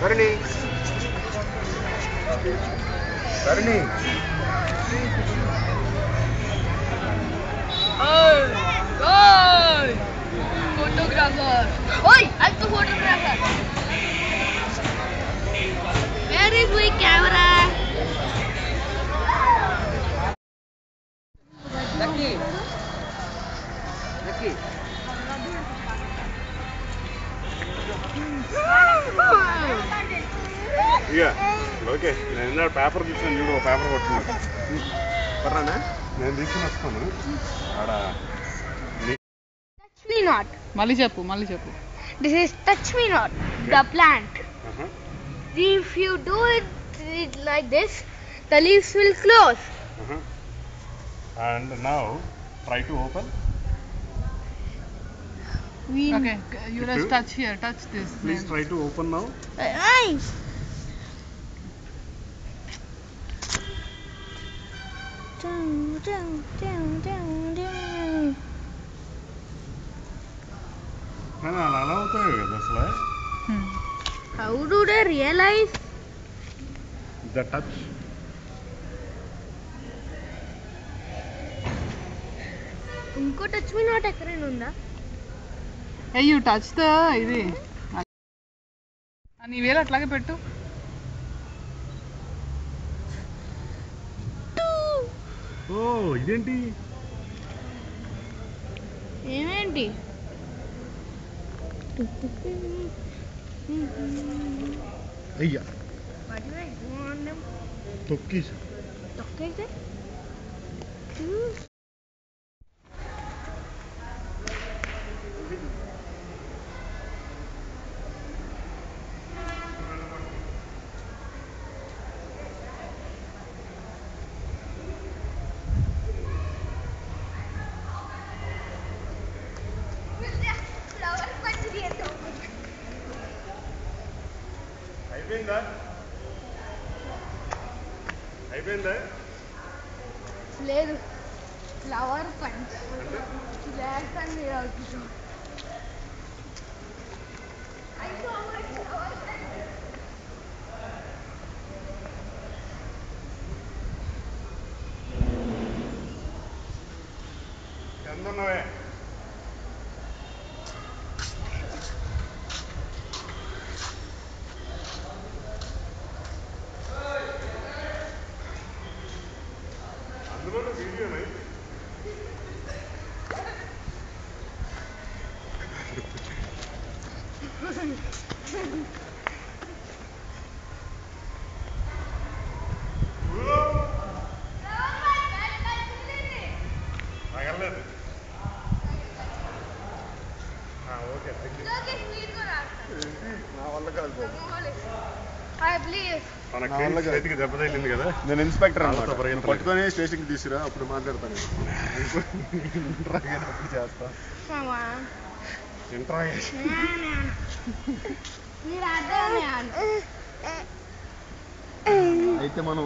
Varuni. Varuni. Hey! Photographer. Oi, I'm the photographer. Where is my camera? Lucky. Lucky. Yeah. Okay. నేను paper తీసుకుని చూడు paper కొట్టుకున్నాను పర్రానా నేను తీసుకుని వస్తాను ఆడ Touch me not. మళ్ళీ చెప్పు This is touch me not. The plant. Uh-huh. If you do it like this, the leaves will close. Uh-huh. And now try to open. Okay you let's touch here touch this Please try to open now. Ay. కానీ అలా అవుతాయి కదా అసలు How do they realize? The touch ఇంకో touch me not ఎక్కడైనా ఉందా? ఏ you touch the ఇది నీ వేలు అట్లాగే పెట్టు ఓ ఇదేంటి ఏమేంటి? అయ్యా What do I do on them? తొక్కేసి తొక్కేస్తే? అయిపోయిందా లేదు ఫ్లవర్ పంచ్ చేస్తాను అవుతుంది ఎంత ఉన్నవే అందులో వీడియోనే తగలేదు ఓకే నా వల్ల కాదు బాబు తనకి చేతికి దెబ్బ తగిలింది కదా నేను ఇన్స్పెక్టర్ వాళ్ళతో అన్నమాట పరిగెత్తలేదు. పట్టుకొని స్టేషన్కి తీసుకురా అప్పుడు మాట్లాడతాను అప్పుడు చేస్తా ఇంట్రాగేషన్ మీరు అర్థం అయితే మనం